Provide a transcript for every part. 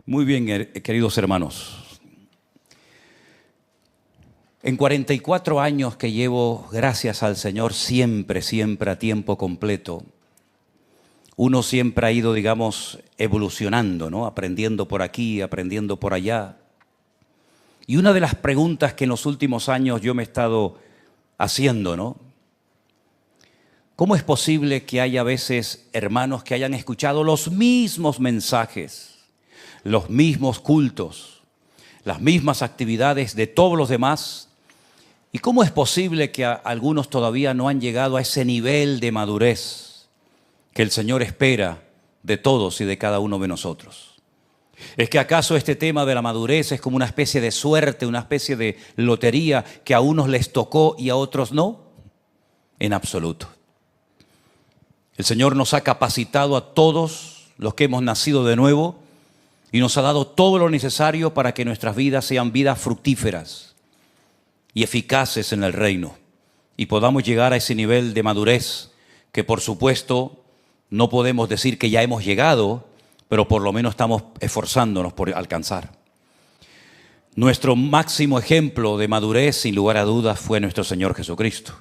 Muy bien, queridos hermanos. En 44 años que llevo, gracias al Señor, siempre a tiempo completo, uno siempre ha ido, digamos, evolucionando, ¿no? Aprendiendo por aquí, aprendiendo por allá. Y una de las preguntas que en los últimos años yo me he estado haciendo, ¿no? ¿Cómo es posible que haya veces hermanos que hayan escuchado los mismos mensajes, los mismos cultos, las mismas actividades de todos los demás? ¿Y cómo es posible que algunos todavía no han llegado a ese nivel de madurez que el Señor espera de todos y de cada uno de nosotros? ¿Es que acaso este tema de la madurez es como una especie de suerte, una especie de lotería que a unos les tocó y a otros no? En absoluto. El Señor nos ha capacitado a todos los que hemos nacido de nuevo y nos ha dado todo lo necesario para que nuestras vidas sean vidas fructíferas y eficaces en el reino y podamos llegar a ese nivel de madurez que, por supuesto, no podemos decir que ya hemos llegado, pero por lo menos estamos esforzándonos por alcanzar. Nuestro máximo ejemplo de madurez, sin lugar a dudas, fue nuestro Señor Jesucristo.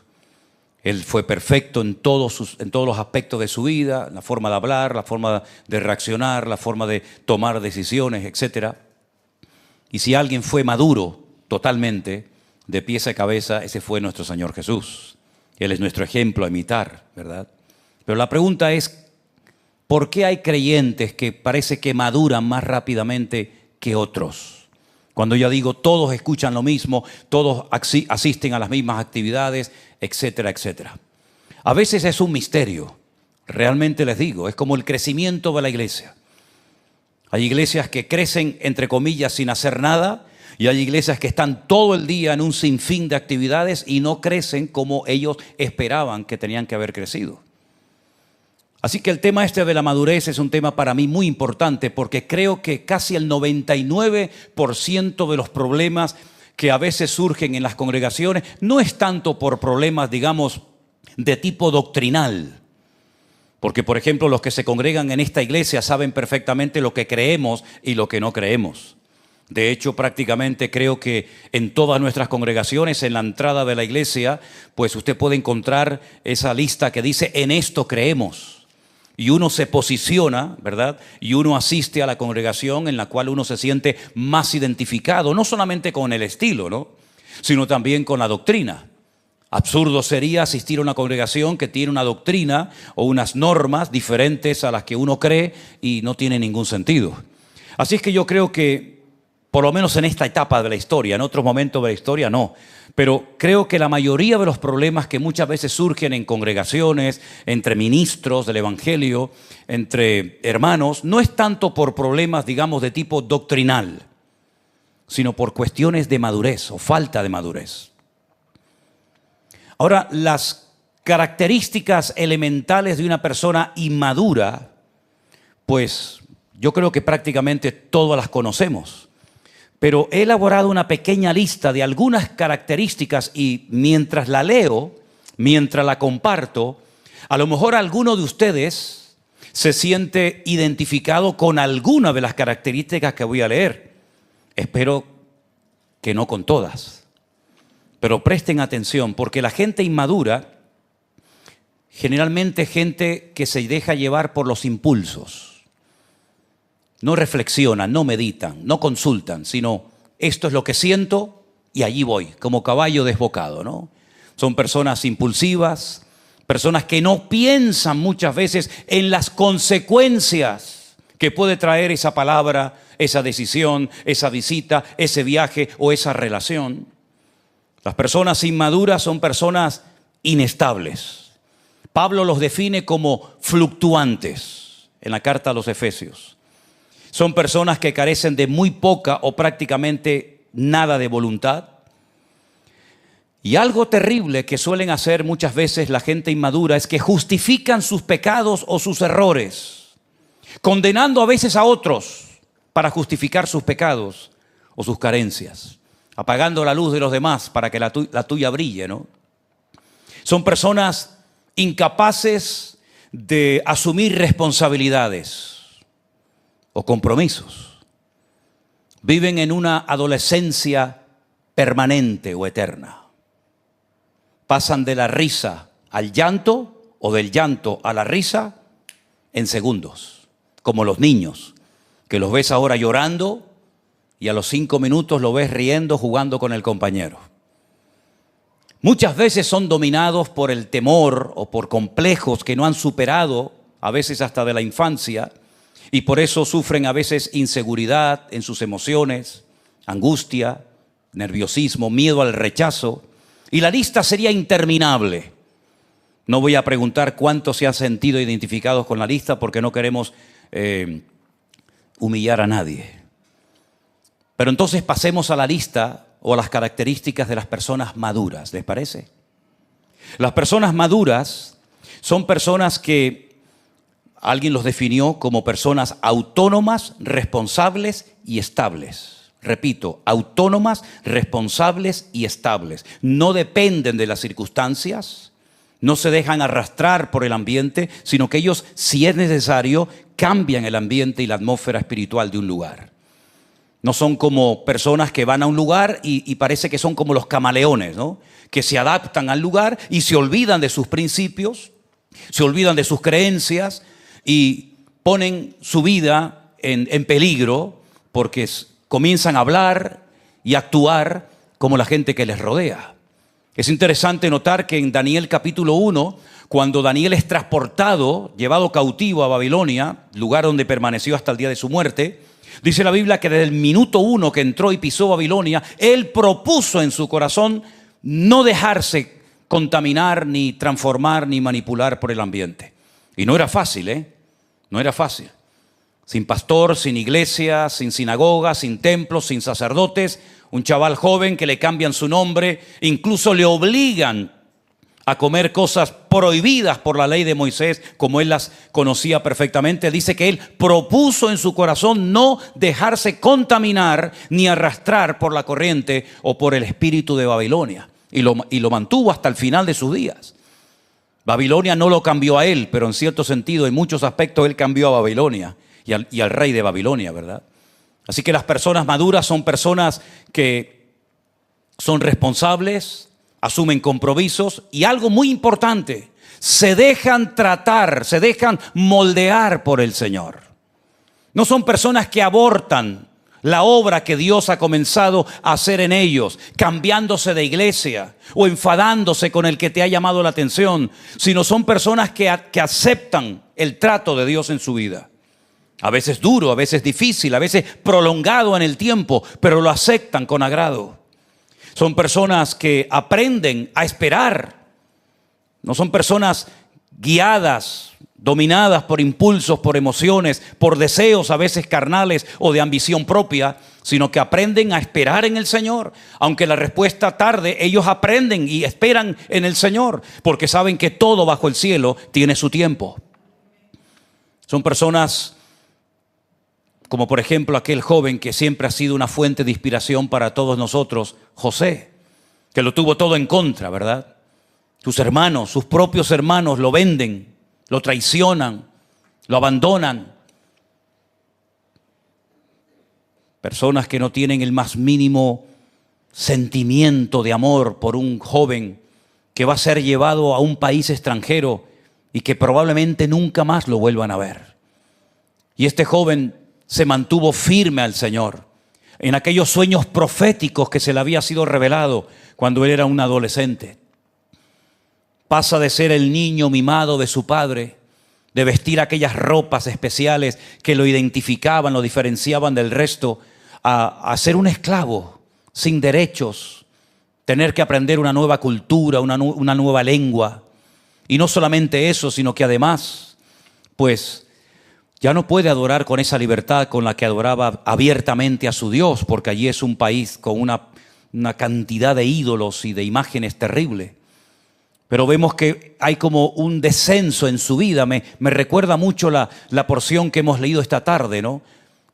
Él fue perfecto en todos los aspectos de su vida, la forma de hablar, la forma de reaccionar, la forma de tomar decisiones, etc. Y si alguien fue maduro totalmente, de pies a cabeza, ese fue nuestro Señor Jesús. Él es nuestro ejemplo a imitar, ¿verdad? Pero la pregunta es, ¿por qué hay creyentes que parece que maduran más rápidamente que otros? Cuando yo digo todos escuchan lo mismo, todos asisten a las mismas actividades, etcétera, etcétera. A veces es un misterio, realmente les digo, es como el crecimiento de la iglesia. Hay iglesias que crecen, entre comillas, sin hacer nada, y hay iglesias que están todo el día en un sinfín de actividades y no crecen como ellos esperaban que tenían que haber crecido. Así que el tema este de la madurez es un tema para mí muy importante porque creo que casi el 99% de los problemas que a veces surgen en las congregaciones no es tanto por problemas, digamos, de tipo doctrinal. Porque, por ejemplo, los que se congregan en esta iglesia saben perfectamente lo que creemos y lo que no creemos. De hecho, prácticamente creo que en todas nuestras congregaciones, en la entrada de la iglesia, pues usted puede encontrar esa lista que dice, en esto creemos. Y uno se posiciona, ¿verdad? Y uno asiste a la congregación en la cual uno se siente más identificado, no solamente con el estilo, ¿no? Sino también con la doctrina. Absurdo sería asistir a una congregación que tiene una doctrina o unas normas diferentes a las que uno cree y no tiene ningún sentido. Así es que yo creo que, por lo menos en esta etapa de la historia, en otros momentos de la historia no, pero creo que la mayoría de los problemas que muchas veces surgen en congregaciones, entre ministros del evangelio, entre hermanos, no es tanto por problemas, digamos, de tipo doctrinal, sino por cuestiones de madurez o falta de madurez. Ahora, las características elementales de una persona inmadura, pues yo creo que prácticamente todas las conocemos. Pero he elaborado una pequeña lista de algunas características y mientras la leo, mientras la comparto, a lo mejor alguno de ustedes se siente identificado con alguna de las características que voy a leer. Espero que no con todas. Pero presten atención, porque la gente inmadura, generalmente gente que se deja llevar por los impulsos. No reflexionan, no meditan, no consultan, sino esto es lo que siento y allí voy, como caballo desbocado, ¿no? Son personas impulsivas, personas que no piensan muchas veces en las consecuencias que puede traer esa palabra, esa decisión, esa visita, ese viaje o esa relación. Las personas inmaduras son personas inestables. Pablo los define como fluctuantes en la carta a los Efesios. Son personas que carecen de muy poca o prácticamente nada de voluntad. Y algo terrible que suelen hacer muchas veces la gente inmadura es que justifican sus pecados o sus errores, condenando a veces a otros para justificar sus pecados o sus carencias, apagando la luz de los demás para que la tuya brille, ¿no? Son personas incapaces de asumir responsabilidades o compromisos. viven en una adolescencia permanente o eterna. Pasan de la risa al llanto o del llanto a la risa en segundos, como los niños, que los ves ahora llorando y a los 5 minutos lo ves riendo, jugando con el compañero. Muchas veces son dominados por el temor o por complejos que no han superado, a veces hasta de la infancia, y por eso sufren a veces inseguridad en sus emociones, angustia, nerviosismo, miedo al rechazo, y la lista sería interminable. No voy a preguntar cuántos se han sentido identificados con la lista porque no queremos humillar a nadie. Pero entonces pasemos a la lista o a las características de las personas maduras, ¿les parece? Las personas maduras son personas que alguien los definió como personas autónomas, responsables y estables. Repito, autónomas, responsables y estables. No dependen de las circunstancias, no se dejan arrastrar por el ambiente, sino que ellos, si es necesario, cambian el ambiente y la atmósfera espiritual de un lugar. No son como personas que van a un lugar y parece que son como los camaleones, ¿no? Que se adaptan al lugar y se olvidan de sus principios, se olvidan de sus creencias y ponen su vida en peligro porque comienzan a hablar y actuar como la gente que les rodea. Es interesante notar que en Daniel capítulo 1, cuando Daniel es transportado, llevado cautivo a Babilonia, lugar donde permaneció hasta el día de su muerte, dice la Biblia que desde el minuto 1 que entró y pisó Babilonia, él propuso en su corazón no dejarse contaminar, ni transformar, ni manipular por el ambiente. Y no era fácil, No era fácil. Sin pastor, sin iglesia, sin sinagoga, sin templos, sin sacerdotes, un chaval joven que le cambian su nombre, incluso le obligan a comer cosas prohibidas por la ley de Moisés, como él las conocía perfectamente. Dice que él propuso en su corazón no dejarse contaminar ni arrastrar por la corriente o por el espíritu de Babilonia. Y lo mantuvo hasta el final de sus días. Babilonia no lo cambió a él, pero en cierto sentido, en muchos aspectos, él cambió a Babilonia y al rey de Babilonia, ¿verdad? Así que las personas maduras son personas que son responsables, asumen compromisos y algo muy importante, se dejan tratar, se dejan moldear por el Señor. No son personas que abortan la obra que Dios ha comenzado a hacer en ellos, cambiándose de iglesia o enfadándose con el que te ha llamado la atención, sino son personas que aceptan el trato de Dios en su vida. A veces duro, a veces difícil, a veces prolongado en el tiempo, pero lo aceptan con agrado. Son personas que aprenden a esperar. No son personas guiadas, dominadas por impulsos, por emociones, por deseos a veces carnales o de ambición propia, sino que aprenden a esperar en el Señor. Aunque la respuesta tarde, ellos aprenden y esperan en el Señor, porque saben que todo bajo el cielo tiene su tiempo. Son personas como por ejemplo aquel joven que siempre ha sido una fuente de inspiración para todos nosotros, José, que lo tuvo todo en contra, ¿verdad? Sus hermanos, sus propios hermanos lo venden, lo traicionan, lo abandonan. Personas que no tienen el más mínimo sentimiento de amor por un joven que va a ser llevado a un país extranjero y que probablemente nunca más lo vuelvan a ver. Y este joven se mantuvo firme al Señor en aquellos sueños proféticos que se le había sido revelado cuando él era un adolescente. Pasa de ser el niño mimado de su padre, de vestir aquellas ropas especiales que lo identificaban, lo diferenciaban del resto, a ser un esclavo sin derechos, tener que aprender una nueva cultura, una nueva lengua. Y no solamente eso, sino que además, pues, ya no puede adorar con esa libertad con la que adoraba abiertamente a su Dios, porque allí es un país con una cantidad de ídolos y de imágenes terrible. Pero vemos que hay como un descenso en su vida. Me recuerda mucho la porción que hemos leído esta tarde, ¿no?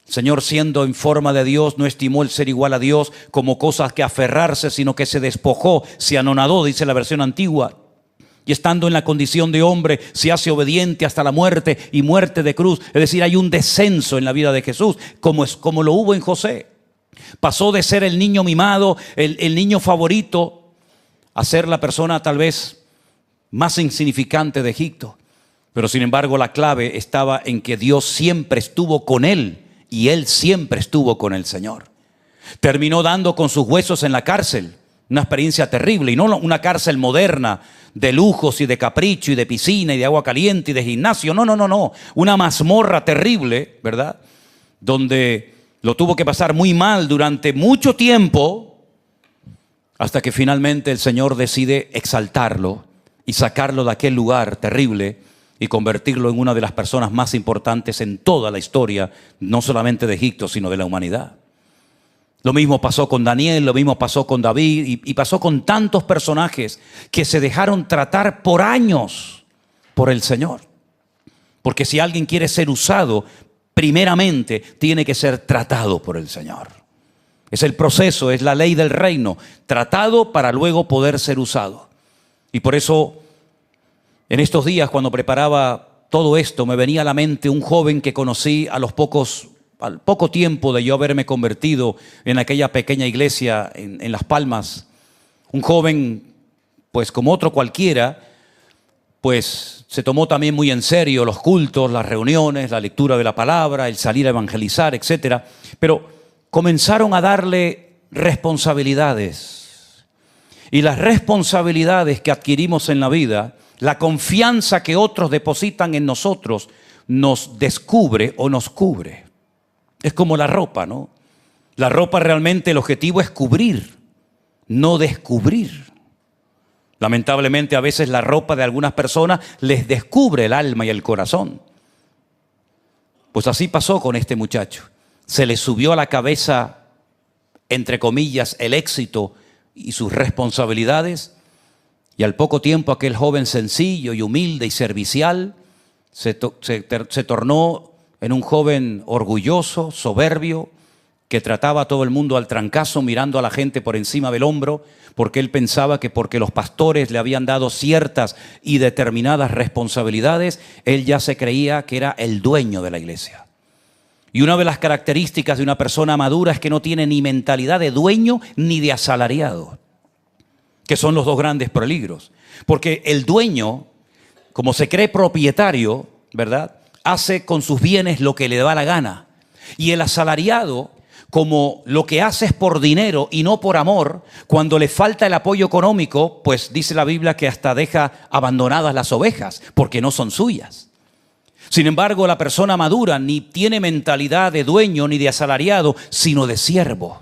El Señor, siendo en forma de Dios, no estimó el ser igual a Dios como cosas que aferrarse, sino que se despojó, se anonadó, dice la versión antigua. Y estando en la condición de hombre, se hace obediente hasta la muerte y muerte de cruz. Es decir, hay un descenso en la vida de Jesús, como lo hubo en José. Pasó de ser el niño mimado, el niño favorito, a ser la persona tal vez más insignificante de Egipto. Pero sin embargo la clave estaba en que Dios siempre estuvo con él y él siempre estuvo con el Señor. Terminó dando con sus huesos en la cárcel, una experiencia terrible, y no una cárcel moderna de lujos y de capricho y de piscina y de agua caliente y de gimnasio. No, una mazmorra terrible, ¿verdad? Donde lo tuvo que pasar muy mal durante mucho tiempo, hasta que finalmente el Señor decide exaltarlo y sacarlo de aquel lugar terrible y convertirlo en una de las personas más importantes en toda la historia, no solamente de Egipto, sino de la humanidad. Lo mismo pasó con Daniel, lo mismo pasó con David y pasó con tantos personajes que se dejaron tratar por años por el Señor. Porque si alguien quiere ser usado, primeramente tiene que ser tratado por el Señor. Es el proceso, es la ley del reino, tratado para luego poder ser usado. Y por eso, en estos días, cuando preparaba todo esto, me venía a la mente un joven que conocí al poco tiempo de yo haberme convertido en aquella pequeña iglesia en Las Palmas. Un joven, pues como otro cualquiera, pues se tomó también muy en serio los cultos, las reuniones, la lectura de la palabra, el salir a evangelizar, etcétera. Pero comenzaron a darle responsabilidades. Y las responsabilidades que adquirimos en la vida, la confianza que otros depositan en nosotros, nos descubre o nos cubre. Es como la ropa, ¿no? La ropa realmente el objetivo es cubrir, no descubrir. Lamentablemente a veces la ropa de algunas personas les descubre el alma y el corazón. Pues así pasó con este muchacho. Se le subió a la cabeza, entre comillas, el éxito y sus responsabilidades, y al poco tiempo aquel joven sencillo y humilde y servicial se tornó en un joven orgulloso, soberbio, que trataba a todo el mundo al trancazo, mirando a la gente por encima del hombro, porque él pensaba que porque los pastores le habían dado ciertas y determinadas responsabilidades, él ya se creía que era el dueño de la iglesia. Y una de las características de una persona madura es que no tiene ni mentalidad de dueño ni de asalariado, que son los dos grandes peligros. Porque el dueño, como se cree propietario, ¿verdad?, hace con sus bienes lo que le da la gana. Y el asalariado, como lo que hace es por dinero y no por amor, cuando le falta el apoyo económico, pues dice la Biblia que hasta deja abandonadas las ovejas, porque no son suyas. Sin embargo, la persona madura ni tiene mentalidad de dueño ni de asalariado, sino de siervo.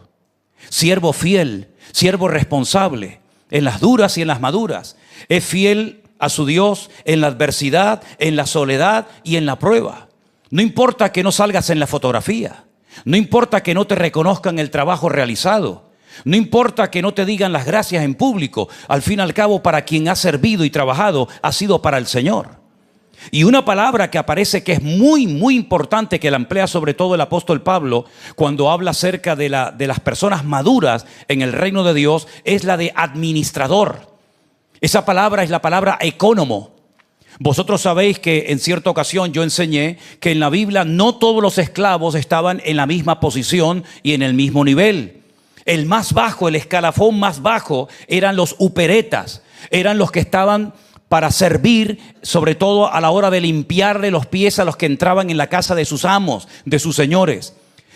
Siervo fiel, siervo responsable, en las duras y en las maduras. Es fiel a su Dios en la adversidad, en la soledad y en la prueba. No importa que no salgas en la fotografía, no importa que no te reconozcan el trabajo realizado, no importa que no te digan las gracias en público, al fin y al cabo para quien ha servido y trabajado ha sido para el Señor. Y una palabra que aparece que es muy, muy importante, que la emplea sobre todo el apóstol Pablo cuando habla acerca de las personas maduras en el reino de Dios, es la de administrador. Esa palabra es la palabra ecónomo. Vosotros sabéis que en cierta ocasión yo enseñé que en la Biblia no todos los esclavos estaban en la misma posición y en el mismo nivel. El más bajo, el escalafón más bajo, eran los uperetas, eran los que estaban para servir, sobre todo a la hora de limpiarle los pies a los que entraban en la casa de sus amos, de sus señores.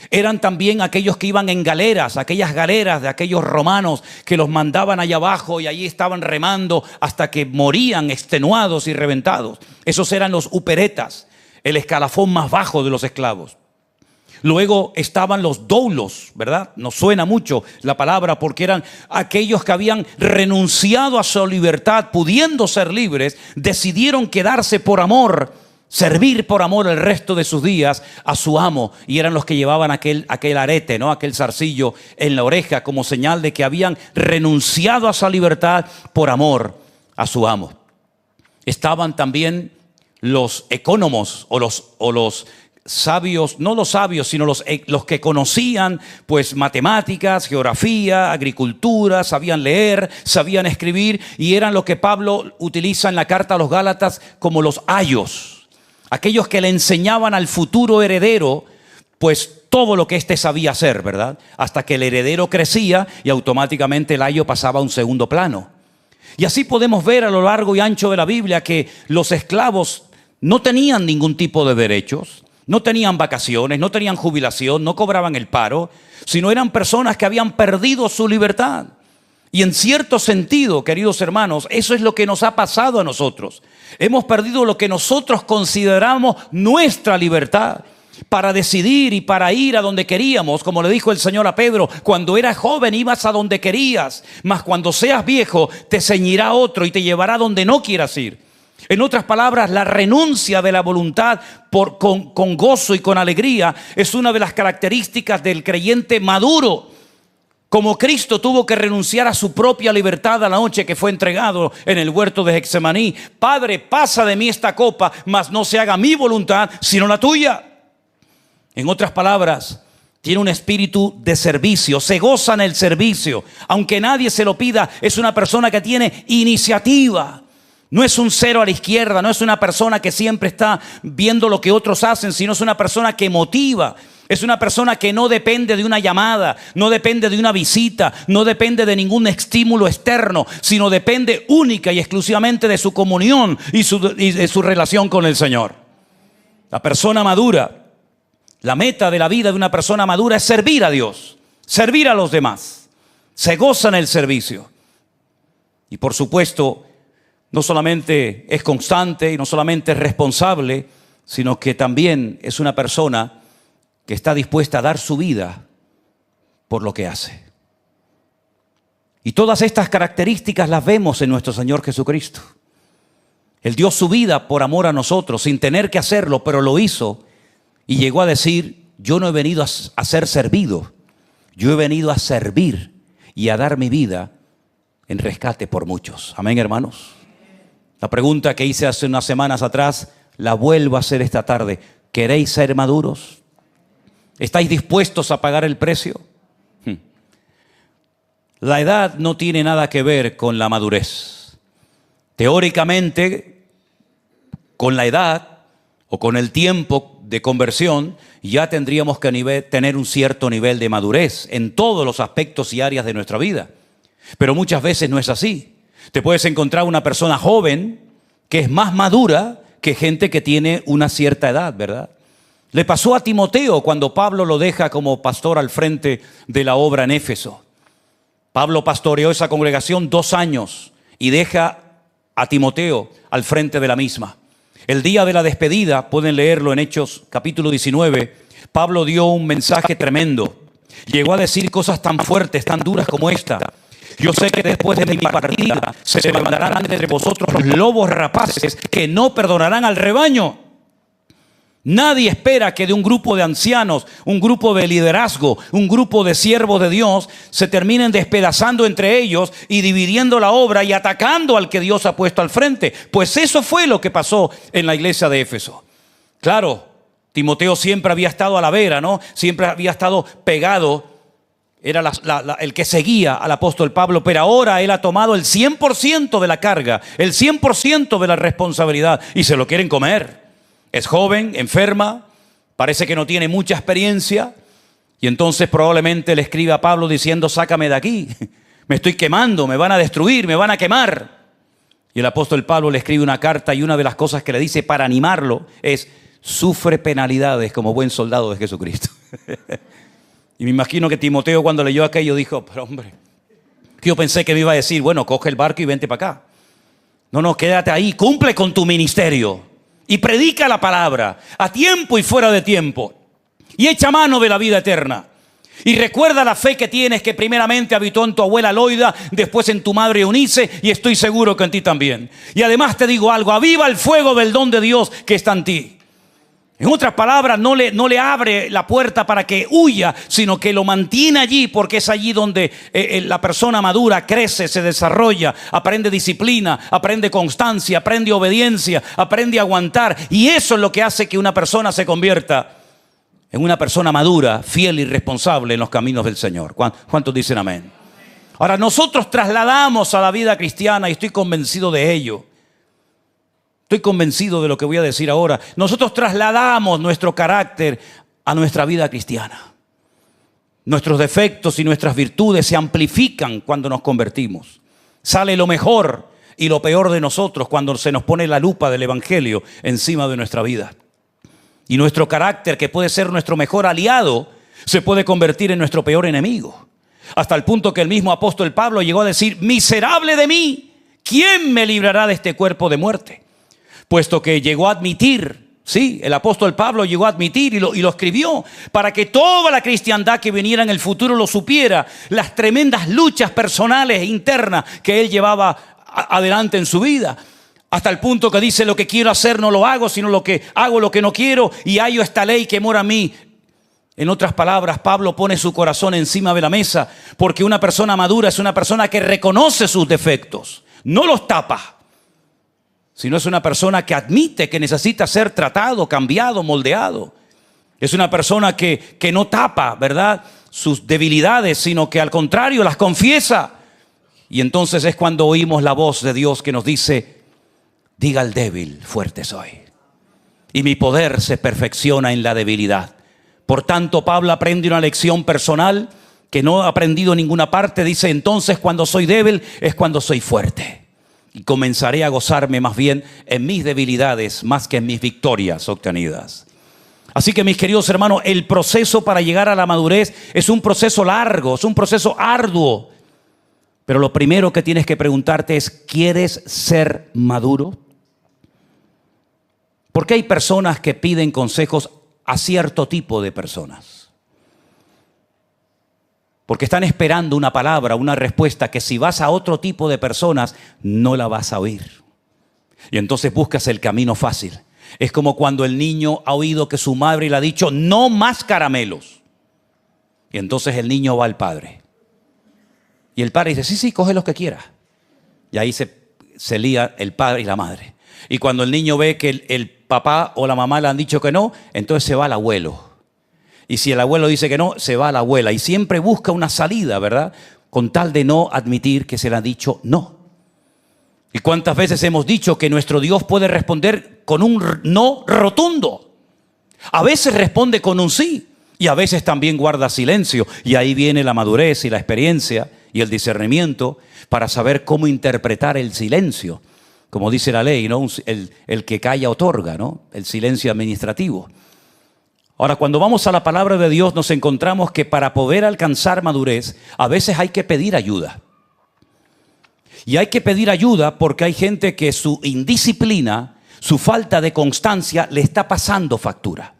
Eran también aquellos que iban en galeras, aquellas galeras de aquellos romanos que los mandaban allá abajo y allí estaban remando hasta que morían extenuados y reventados. Esos eran los uperetas, el escalafón más bajo de los esclavos. Luego estaban los doulos, ¿verdad? Nos suena mucho la palabra porque eran aquellos que habían renunciado a su libertad, pudiendo ser libres, decidieron quedarse por amor, servir por amor el resto de sus días a su amo, y eran los que llevaban aquel arete, ¿no?, aquel zarcillo en la oreja como señal de que habían renunciado a su libertad por amor a su amo. Estaban también los ecónomos o los sabios, no los sabios, sino los que conocían pues matemáticas, geografía, agricultura, sabían leer, sabían escribir, y eran lo que Pablo utiliza en la carta a los Gálatas como los ayos. Aquellos que le enseñaban al futuro heredero, pues todo lo que éste sabía hacer, ¿verdad? Hasta que el heredero crecía y automáticamente el ayo pasaba a un segundo plano. Y así podemos ver a lo largo y ancho de la Biblia que los esclavos no tenían ningún tipo de derechos, no tenían vacaciones, no tenían jubilación, no cobraban el paro, sino eran personas que habían perdido su libertad. Y en cierto sentido, queridos hermanos, eso es lo que nos ha pasado a nosotros. Hemos perdido lo que nosotros consideramos nuestra libertad para decidir y para ir a donde queríamos. Como le dijo el Señor a Pedro, cuando eras joven ibas a donde querías, mas cuando seas viejo te ceñirá otro y te llevará donde no quieras ir. En otras palabras, la renuncia de la voluntad con gozo y con alegría es una de las características del creyente maduro. Como Cristo tuvo que renunciar a su propia libertad a la noche que fue entregado en el huerto de Getsemaní. Padre, pasa de mí esta copa, mas no se haga mi voluntad, sino la tuya. En otras palabras, tiene un espíritu de servicio, se goza en el servicio. Aunque nadie se lo pida, es una persona que tiene iniciativa. No es un cero a la izquierda, no es una persona que siempre está viendo lo que otros hacen, sino es una persona que motiva. Es una persona que no depende de una llamada, no depende de una visita, no depende de ningún estímulo externo, sino depende única y exclusivamente de su comunión y de su relación con el Señor. La persona madura, la meta de la vida de una persona madura es servir a Dios, servir a los demás. Se goza en el servicio. Y por supuesto, no solamente es constante y no solamente es responsable, sino que también es una persona que está dispuesta a dar su vida por lo que hace. Y todas estas características las vemos en nuestro Señor Jesucristo. Él dio su vida por amor a nosotros, sin tener que hacerlo, pero lo hizo. Y llegó a decir, yo no he venido a ser servido, yo he venido a servir y a dar mi vida en rescate por muchos. Amén, hermanos. La pregunta que hice hace unas semanas atrás, la vuelvo a hacer esta tarde. ¿Queréis ser maduros? ¿Estáis dispuestos a pagar el precio? La edad no tiene nada que ver con la madurez. Teóricamente, con la edad o con el tiempo de conversión, ya tendríamos que tener un cierto nivel de madurez en todos los aspectos y áreas de nuestra vida. Pero muchas veces no es así. Te puedes encontrar una persona joven que es más madura que gente que tiene una cierta edad, ¿verdad? Le pasó a Timoteo cuando Pablo lo deja como pastor al frente de la obra en Éfeso. Pablo pastoreó esa congregación 2 años y deja a Timoteo al frente de la misma. El día de la despedida, pueden leerlo en Hechos capítulo 19, Pablo dio un mensaje tremendo. Llegó a decir cosas tan fuertes, tan duras como esta. Yo sé que después de mi partida se levantarán entre vosotros los lobos rapaces que no perdonarán al rebaño. Nadie espera que de un grupo de ancianos, un grupo de liderazgo, un grupo de siervos de Dios se terminen despedazando entre ellos y dividiendo la obra y atacando al que Dios ha puesto al frente. Pues eso fue lo que pasó en la iglesia de Éfeso. Claro, Timoteo siempre había estado a la vera, ¿no? Siempre había estado pegado. Era el que seguía al apóstol Pablo, pero ahora él ha tomado el 100% de la carga, el 100% de la responsabilidad y se lo quieren comer. Es joven, enferma, parece que no tiene mucha experiencia y entonces probablemente le escribe a Pablo diciendo, sácame de aquí, me estoy quemando, me van a destruir, me van a quemar. Y el apóstol Pablo le escribe una carta y una de las cosas que le dice para animarlo es, sufre penalidades como buen soldado de Jesucristo. Y me imagino que Timoteo cuando leyó aquello dijo, pero hombre, yo pensé que me iba a decir, bueno, coge el barco y vente para acá. No, quédate ahí, cumple con tu ministerio. Y predica la palabra a tiempo y fuera de tiempo. Y echa mano de la vida eterna. Y recuerda la fe que tienes, que primeramente habitó en tu abuela Loida, después en tu madre Eunice, y estoy seguro que en ti también. Y además te digo algo, aviva el fuego del don de Dios que está en ti. En otras palabras, no le abre la puerta para que huya, sino que lo mantiene allí, porque es allí donde la persona madura crece, se desarrolla, aprende disciplina, aprende constancia, aprende obediencia, aprende a aguantar. Y eso es lo que hace que una persona se convierta en una persona madura, fiel y responsable en los caminos del Señor. ¿Cuántos dicen amén? Ahora, nosotros trasladamos a la vida cristiana, y estoy convencido de ello. Estoy convencido de lo que voy a decir ahora. Nosotros trasladamos nuestro carácter a nuestra vida cristiana. Nuestros defectos y nuestras virtudes se amplifican cuando nos convertimos. Sale lo mejor y lo peor de nosotros cuando se nos pone la lupa del Evangelio encima de nuestra vida. Y nuestro carácter, que puede ser nuestro mejor aliado, se puede convertir en nuestro peor enemigo. Hasta el punto que el mismo apóstol Pablo llegó a decir: miserable de mí, ¿quién me librará de este cuerpo de muerte? Puesto que llegó a admitir, sí, el apóstol Pablo llegó a admitir y lo escribió para que toda la cristiandad que viniera en el futuro lo supiera, las tremendas luchas personales e internas que él llevaba adelante en su vida. Hasta el punto que dice: lo que quiero hacer no lo hago, sino lo que hago lo que no quiero, y hallo esta ley que mora a mí. En otras palabras, Pablo pone su corazón encima de la mesa, porque una persona madura es una persona que reconoce sus defectos, no los tapa, sino es una persona que admite que necesita ser tratado, cambiado, moldeado. Es una persona que no tapa, ¿verdad?, sus debilidades, sino que al contrario las confiesa. Y entonces es cuando oímos la voz de Dios que nos dice: diga al débil, fuerte soy, y mi poder se perfecciona en la debilidad. Por tanto, Pablo aprende una lección personal que no ha aprendido en ninguna parte. Dice: entonces cuando soy débil es cuando soy fuerte. Y comenzaré a gozarme más bien en mis debilidades más que en mis victorias obtenidas. Así que, mis queridos hermanos, el proceso para llegar a la madurez es un proceso largo, es un proceso arduo. Pero lo primero que tienes que preguntarte es: ¿quieres ser maduro? Porque hay personas que piden consejos a cierto tipo de personas, porque están esperando una palabra, una respuesta que si vas a otro tipo de personas no la vas a oír. Y entonces buscas el camino fácil. Es como cuando el niño ha oído que su madre le ha dicho: no más caramelos. Y entonces el niño va al padre. Y el padre dice: sí, sí, coge los que quieras. Y ahí se lía el padre y la madre. Y cuando el niño ve que el papá o la mamá le han dicho que no, entonces se va al abuelo. Y si el abuelo dice que no, se va a la abuela. Y siempre busca una salida, ¿verdad?, con tal de no admitir que se le ha dicho no. ¿Y cuántas veces hemos dicho que nuestro Dios puede responder con un no rotundo? A veces responde con un sí, y a veces también guarda silencio. Y ahí viene la madurez y la experiencia y el discernimiento para saber cómo interpretar el silencio. Como dice la ley, ¿no? El que calla otorga, ¿no? El silencio administrativo. Ahora, cuando vamos a la palabra de Dios, nos encontramos que para poder alcanzar madurez, a veces hay que pedir ayuda. Y hay que pedir ayuda porque hay gente que su indisciplina, su falta de constancia, le está pasando factura.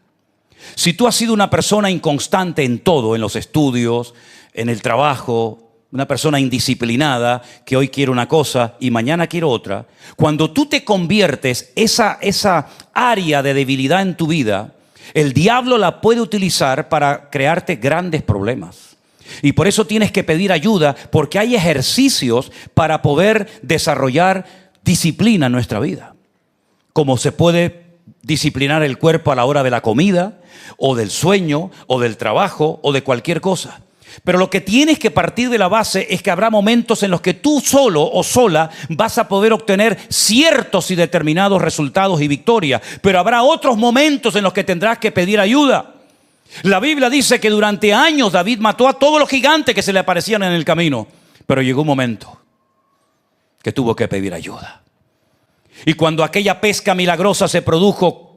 Si tú has sido una persona inconstante en todo, en los estudios, en el trabajo, una persona indisciplinada que hoy quiere una cosa y mañana quiere otra, cuando tú te conviertes esa área de debilidad en tu vida, el diablo la puede utilizar para crearte grandes problemas. Y por eso tienes que pedir ayuda, porque hay ejercicios para poder desarrollar disciplina en nuestra vida. Como se puede disciplinar el cuerpo a la hora de la comida, o del sueño, o del trabajo, o de cualquier cosa. Pero lo que tienes que partir de la base es que habrá momentos en los que tú solo o sola vas a poder obtener ciertos y determinados resultados y victorias. Pero habrá otros momentos en los que tendrás que pedir ayuda. La Biblia dice que durante años David mató a todos los gigantes que se le aparecían en el camino. Pero llegó un momento que tuvo que pedir ayuda. Y cuando aquella pesca milagrosa se produjo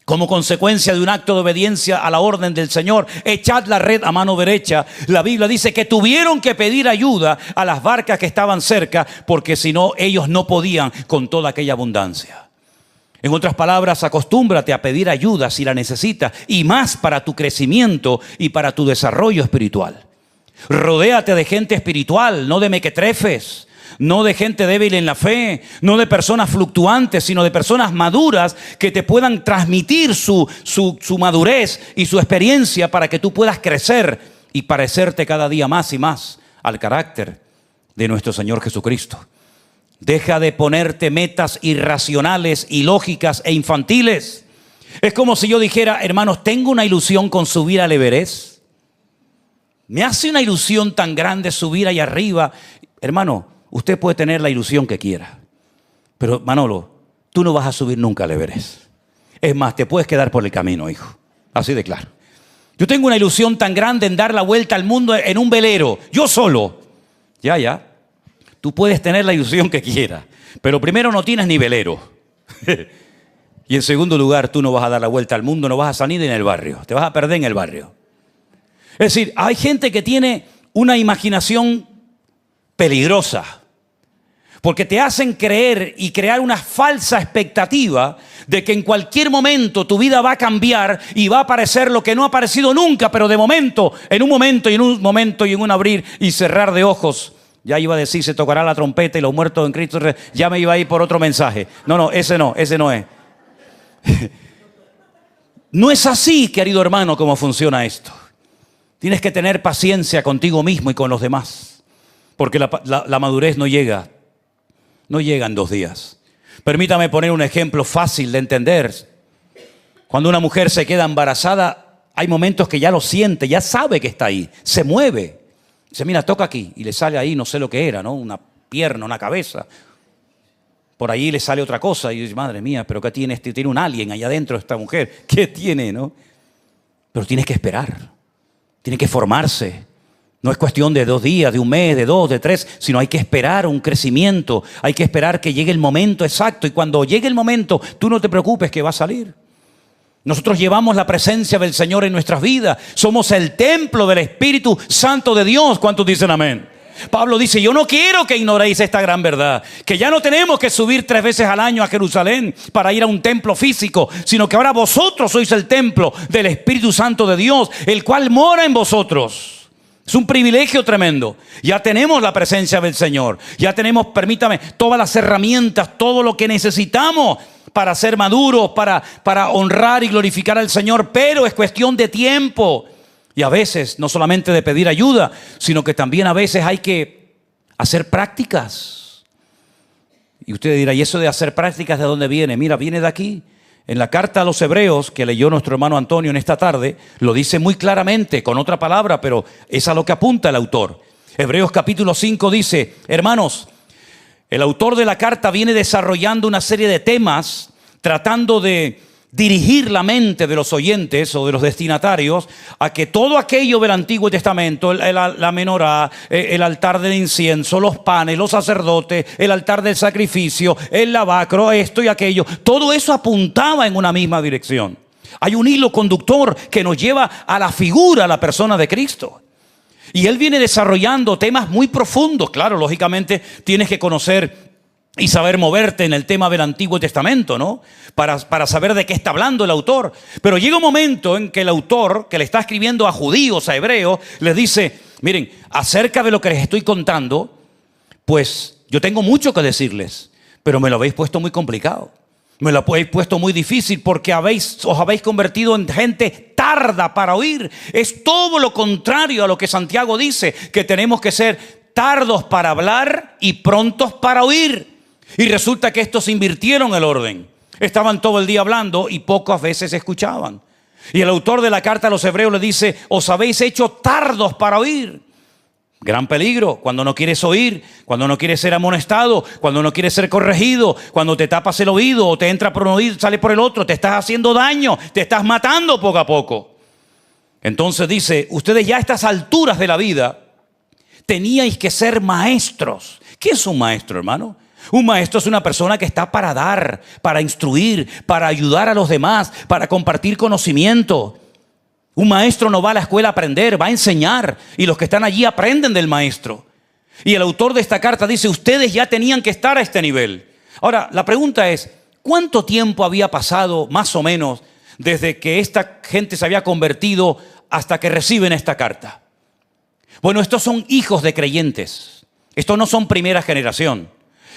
como consecuencia de un acto de obediencia a la orden del Señor, echad la red a mano derecha, la Biblia dice que tuvieron que pedir ayuda a las barcas que estaban cerca, porque si no, ellos no podían con toda aquella abundancia. En otras palabras, acostúmbrate a pedir ayuda si la necesitas, y más para tu crecimiento y para tu desarrollo espiritual. Rodéate de gente espiritual, no de mequetrefes, no de gente débil en la fe, no de personas fluctuantes, sino de personas maduras que te puedan transmitir su madurez y su experiencia para que tú puedas crecer y parecerte cada día más y más al carácter de nuestro Señor Jesucristo. Deja de ponerte metas irracionales, ilógicas e infantiles. Es como si yo dijera: hermanos, tengo una ilusión con subir al Everest. Me hace una ilusión tan grande subir ahí arriba. Hermano, usted puede tener la ilusión que quiera, pero Manolo, tú no vas a subir nunca al Everest. Es más, te puedes quedar por el camino, hijo. Así de claro. Yo tengo una ilusión tan grande en dar la vuelta al mundo en un velero, yo solo. Ya. Tú puedes tener la ilusión que quieras, pero primero no tienes ni velero. Y en segundo lugar, tú no vas a dar la vuelta al mundo, no vas a salir en el barrio, te vas a perder en el barrio. Es decir, hay gente que tiene una imaginación peligrosa, porque te hacen creer y crear una falsa expectativa de que en cualquier momento tu vida va a cambiar y va a aparecer lo que no ha aparecido nunca, pero de momento, en un momento y en un abrir y cerrar de ojos. Ya iba a decir, se tocará la trompeta y los muertos en Cristo, ya me iba a ir por otro mensaje. No, ese no es. No es así, querido hermano, cómo funciona esto. Tienes que tener paciencia contigo mismo y con los demás, porque la madurez no llega en 2 días. Permítame poner un ejemplo fácil de entender. Cuando una mujer se queda embarazada, hay momentos que ya lo siente, ya sabe que está ahí, se mueve. Dice, mira, toca aquí, y le sale ahí, no sé lo que era, ¿no? Una pierna, una cabeza. Por ahí le sale otra cosa, y dice, madre mía, ¿pero qué tiene este? Tiene un alien allá adentro esta mujer. ¿Qué tiene, no? Pero tienes que esperar, tiene que formarse. No es cuestión de 2 días, de un mes, de 2, de 3, sino hay que esperar un crecimiento, hay que esperar que llegue el momento exacto, y cuando llegue el momento, tú no te preocupes que va a salir. Nosotros llevamos la presencia del Señor en nuestras vidas, somos el templo del Espíritu Santo de Dios. ¿Cuántos dicen amén? Pablo dice, yo no quiero que ignoréis esta gran verdad, que ya no tenemos que subir 3 veces al año a Jerusalén para ir a un templo físico, sino que ahora vosotros sois el templo del Espíritu Santo de Dios, el cual mora en vosotros. Es un privilegio tremendo. Ya tenemos la presencia del Señor. Ya tenemos, permítame, todas las herramientas, todo lo que necesitamos para ser maduros, para honrar y glorificar al Señor. Pero es cuestión de tiempo. Y a veces, no solamente de pedir ayuda, sino que también a veces hay que hacer prácticas. Y usted dirá, ¿y eso de hacer prácticas de dónde viene? Mira, viene de aquí. En la carta a los Hebreos, que leyó nuestro hermano Antonio en esta tarde, lo dice muy claramente, con otra palabra, pero es a lo que apunta el autor. Hebreos capítulo 5 dice, hermanos, el autor de la carta viene desarrollando una serie de temas, tratando de dirigir la mente de los oyentes o de los destinatarios a que todo aquello del Antiguo Testamento, la menorá, el altar del incienso, los panes, los sacerdotes, el altar del sacrificio, el lavacro, esto y aquello, todo eso apuntaba en una misma dirección. Hay un hilo conductor que nos lleva a la figura, a la persona de Cristo. Y él viene desarrollando temas muy profundos. Claro, lógicamente tienes que conocer y saber moverte en el tema del Antiguo Testamento, ¿no? Para saber de qué está hablando el autor. Pero llega un momento en que el autor, que le está escribiendo a judíos, a hebreos, les dice, miren, acerca de lo que les estoy contando, pues yo tengo mucho que decirles, pero me lo habéis puesto muy complicado. Me lo habéis puesto muy difícil porque os habéis convertido en gente tarda para oír. Es todo lo contrario a lo que Santiago dice, que tenemos que ser tardos para hablar y prontos para oír. Y resulta que estos invirtieron el orden. Estaban todo el día hablando y pocas veces escuchaban. Y el autor de la carta a los Hebreos le dice, os habéis hecho tardos para oír. Gran peligro cuando no quieres oír, cuando no quieres ser amonestado, cuando no quieres ser corregido, cuando te tapas el oído o te entra por un oído y sale por el otro, te estás haciendo daño, te estás matando poco a poco. Entonces dice, ustedes ya a estas alturas de la vida teníais que ser maestros. ¿Qué es un maestro, hermano? Un maestro es una persona que está para dar, para instruir, para ayudar a los demás, para compartir conocimiento. Un maestro no va a la escuela a aprender, va a enseñar. Y los que están allí aprenden del maestro. Y el autor de esta carta dice, ustedes ya tenían que estar a este nivel. Ahora, la pregunta es, ¿cuánto tiempo había pasado más o menos desde que esta gente se había convertido hasta que reciben esta carta? Bueno, estos son hijos de creyentes. Estos no son primera generación.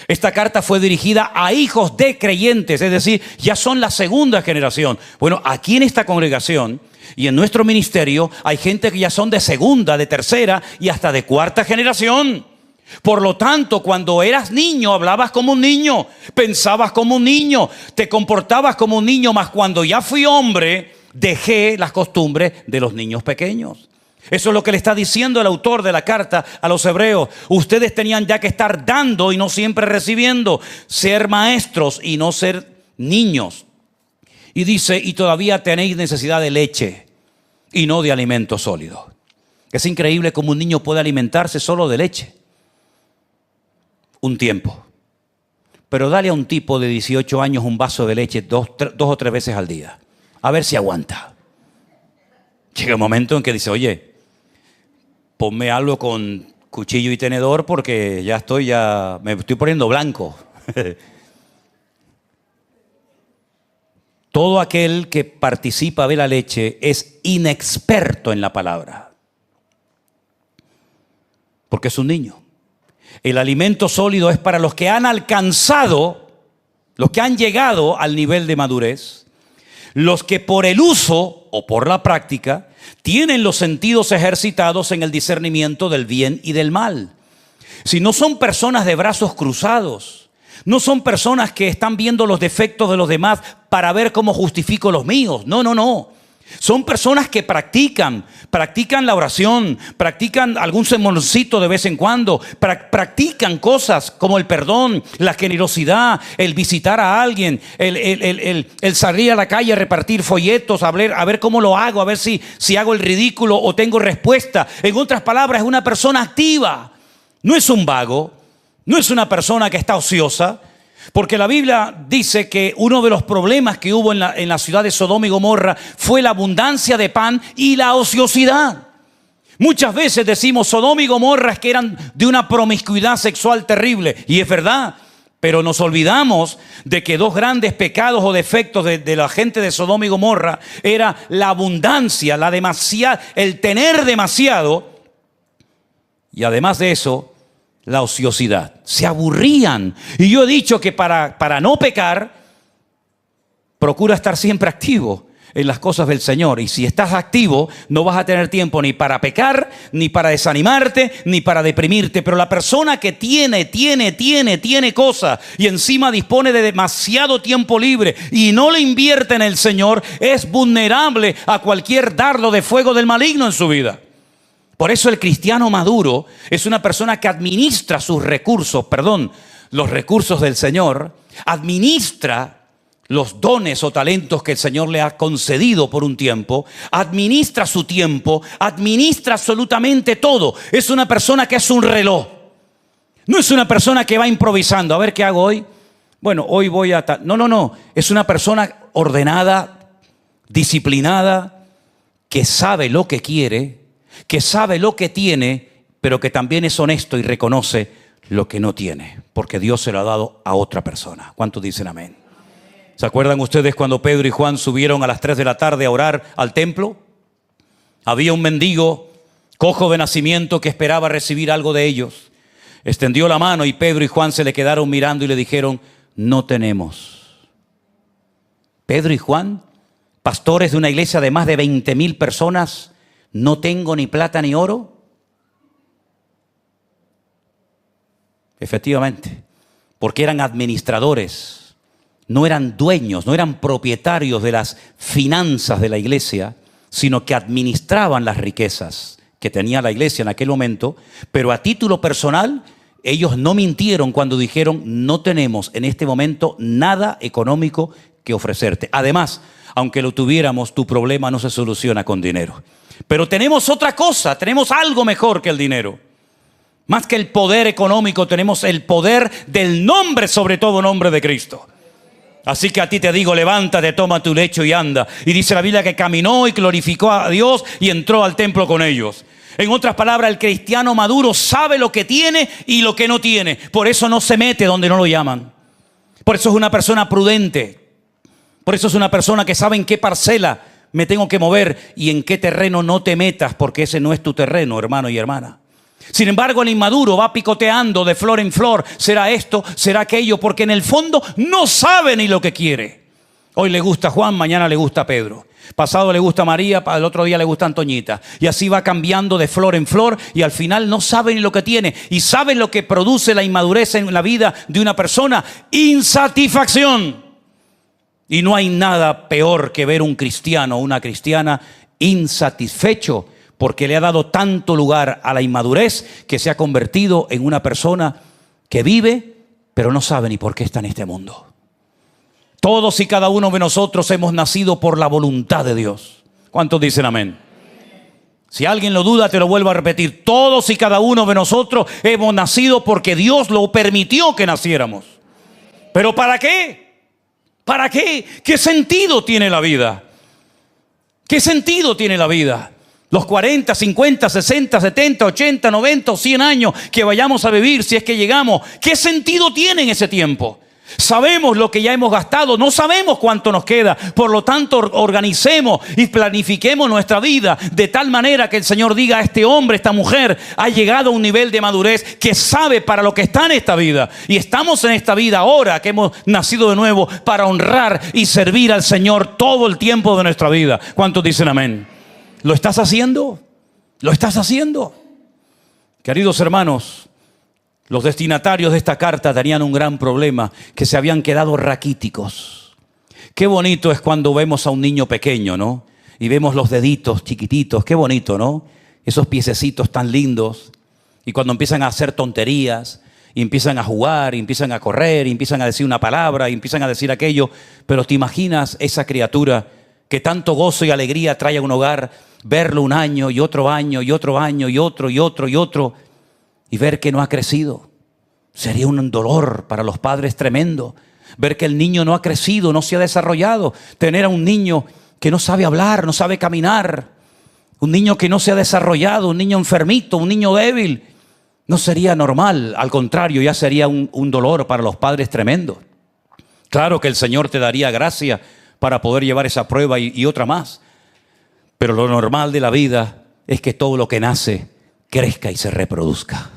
Esta carta fue dirigida a hijos de creyentes, es decir, ya son la segunda generación. Bueno, aquí en esta congregación y en nuestro ministerio hay gente que ya son de segunda, de tercera y hasta de cuarta generación. Por lo tanto, cuando eras niño, hablabas como un niño, pensabas como un niño, te comportabas como un niño, mas cuando ya fui hombre, dejé las costumbres de los niños pequeños. Eso es lo que le está diciendo el autor de la carta a los hebreos. Ustedes tenían ya que estar dando y no siempre recibiendo, ser maestros y no ser niños. Y dice, y todavía tenéis necesidad de leche. y no de alimento sólido. Es increíble cómo un niño puede alimentarse solo de leche un tiempo. Pero dale a un tipo de 18 años un vaso de leche dos o tres veces al día. A ver si aguanta. Llega un momento en que dice, oye, ponme algo con cuchillo y tenedor porque me estoy poniendo blanco. Todo aquel que participa de la leche es inexperto en la palabra. Porque es un niño. El alimento sólido es para los que han alcanzado, los que han llegado al nivel de madurez, los que por el uso o por la práctica tienen los sentidos ejercitados en el discernimiento del bien y del mal. Si no son personas de brazos cruzados, no son personas que están viendo los defectos de los demás para ver cómo justifico los míos. No. Son personas que practican la oración, practican algún sermoncito de vez en cuando, practican cosas como el perdón, la generosidad, el visitar a alguien, el salir a la calle a repartir folletos, a ver cómo lo hago, a ver si hago el ridículo o tengo respuesta. En otras palabras, es una persona activa, no es un vago, no es una persona que está ociosa. Porque la Biblia dice que uno de los problemas que hubo en la ciudad de Sodoma y Gomorra fue la abundancia de pan y la ociosidad. Muchas veces decimos Sodoma y Gomorra es que eran de una promiscuidad sexual terrible. Y es verdad, pero nos olvidamos de que dos grandes pecados o defectos de la gente de Sodoma y Gomorra era la abundancia, el tener demasiado. Y además de eso, la ociosidad. Se aburrían. Y yo he dicho que para no pecar, procura estar siempre activo en las cosas del Señor. Y si estás activo, no vas a tener tiempo ni para pecar, ni para desanimarte, ni para deprimirte. Pero la persona que tiene cosas y encima dispone de demasiado tiempo libre y no le invierte en el Señor, es vulnerable a cualquier dardo de fuego del maligno en su vida. Por eso el cristiano maduro es una persona que administra los recursos del Señor, administra los dones o talentos que el Señor le ha concedido por un tiempo, administra su tiempo, administra absolutamente todo. Es una persona que es un reloj. No es una persona que va improvisando. A ver qué hago hoy. Bueno, hoy voy a... No. Es una persona ordenada, disciplinada, que sabe lo que quiere, que sabe lo que tiene, pero que también es honesto y reconoce lo que no tiene, porque Dios se lo ha dado a otra persona. ¿Cuántos dicen amén? ¿Se acuerdan ustedes cuando Pedro y Juan subieron a las 3 de la tarde a orar al templo? Había un mendigo cojo de nacimiento que esperaba recibir algo de ellos. Extendió la mano y Pedro y Juan se le quedaron mirando y le dijeron, no tenemos. Pedro y Juan, pastores de una iglesia de más de 20,000 personas, no tengo ni plata ni oro. Efectivamente, porque eran administradores, no eran dueños, no eran propietarios de las finanzas de la iglesia, sino que administraban las riquezas que tenía la iglesia en aquel momento, pero a título personal, ellos no mintieron cuando dijeron, no tenemos en este momento nada económico que ofrecerte. Además, aunque lo tuviéramos, tu problema no se soluciona con dinero. Pero tenemos otra cosa, tenemos algo mejor que el dinero. Más que el poder económico, tenemos el poder del nombre, sobre todo nombre de Cristo. Así que a ti te digo, levántate, toma tu lecho y anda. Y dice la Biblia que caminó y glorificó a Dios y entró al templo con ellos. En otras palabras, el cristiano maduro sabe lo que tiene y lo que no tiene. Por eso no se mete donde no lo llaman. Por eso es una persona prudente. Por eso es una persona que sabe en qué parcela me tengo que mover y en qué terreno no te metas, porque ese no es tu terreno, hermano y hermana. Sin embargo, el inmaduro va picoteando de flor en flor. Será esto, será aquello, porque en el fondo no sabe ni lo que quiere. Hoy le gusta Juan, mañana le gusta Pedro. Pasado le gusta María, el otro día le gusta Antoñita. Y así va cambiando de flor en flor y al final no sabe ni lo que tiene. ¿Y sabe lo que produce la inmadurez en la vida de una persona? Insatisfacción. Y no hay nada peor que ver un cristiano o una cristiana insatisfecho porque le ha dado tanto lugar a la inmadurez que se ha convertido en una persona que vive, pero no sabe ni por qué está en este mundo. Todos y cada uno de nosotros hemos nacido por la voluntad de Dios. ¿Cuántos dicen amén? Si alguien lo duda, te lo vuelvo a repetir. Todos y cada uno de nosotros hemos nacido porque Dios lo permitió que naciéramos. ¿Pero para qué? ¿Para qué? ¿Qué sentido tiene la vida? ¿Qué sentido tiene la vida? Los 40, 50, 60, 70, 80, 90 o 100 años que vayamos a vivir, si es que llegamos, ¿qué sentido tiene en ese tiempo? Sabemos lo que ya hemos gastado, no sabemos cuánto nos queda. Por lo tanto, organicemos y planifiquemos nuestra vida de tal manera que el Señor diga: este hombre, esta mujer ha llegado a un nivel de madurez que sabe para lo que está en esta vida. Y estamos en esta vida ahora que hemos nacido de nuevo para honrar y servir al Señor todo el tiempo de nuestra vida. ¿Cuántos dicen amén? ¿Lo estás haciendo? ¿Lo estás haciendo? Queridos hermanos, los destinatarios de esta carta tenían un gran problema, que se habían quedado raquíticos. Qué bonito es cuando vemos a un niño pequeño, ¿no? Y vemos los deditos chiquititos, qué bonito, ¿no? Esos piececitos tan lindos. Y cuando empiezan a hacer tonterías, y empiezan a jugar, y empiezan a correr, y empiezan a decir una palabra, y empiezan a decir aquello. Pero te imaginas esa criatura que tanto gozo y alegría trae a un hogar, verlo un año y otro año y otro año y otro y otro y otro, y ver que no ha crecido. Sería un dolor para los padres tremendo. Ver que el niño no ha crecido, no se ha desarrollado. Tener a un niño que no sabe hablar, no sabe caminar. Un niño que no se ha desarrollado, un niño enfermito, un niño débil. No sería normal, al contrario, ya sería un dolor para los padres tremendo. Claro que el Señor te daría gracia para poder llevar esa prueba y otra más. Pero lo normal de la vida es que todo lo que nace crezca y se reproduzca.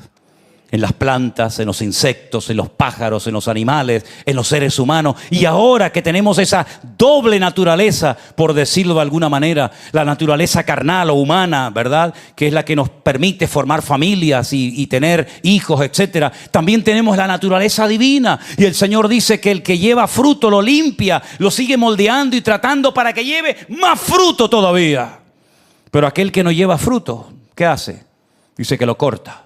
En las plantas, en los insectos, en los pájaros, en los animales, en los seres humanos. Y ahora que tenemos esa doble naturaleza, por decirlo de alguna manera, la naturaleza carnal o humana, ¿verdad? Que es la que nos permite formar familias y tener hijos, etcétera. También tenemos la naturaleza divina. Y el Señor dice que el que lleva fruto lo limpia, lo sigue moldeando y tratando para que lleve más fruto todavía. Pero aquel que no lleva fruto, ¿qué hace? Dice que lo corta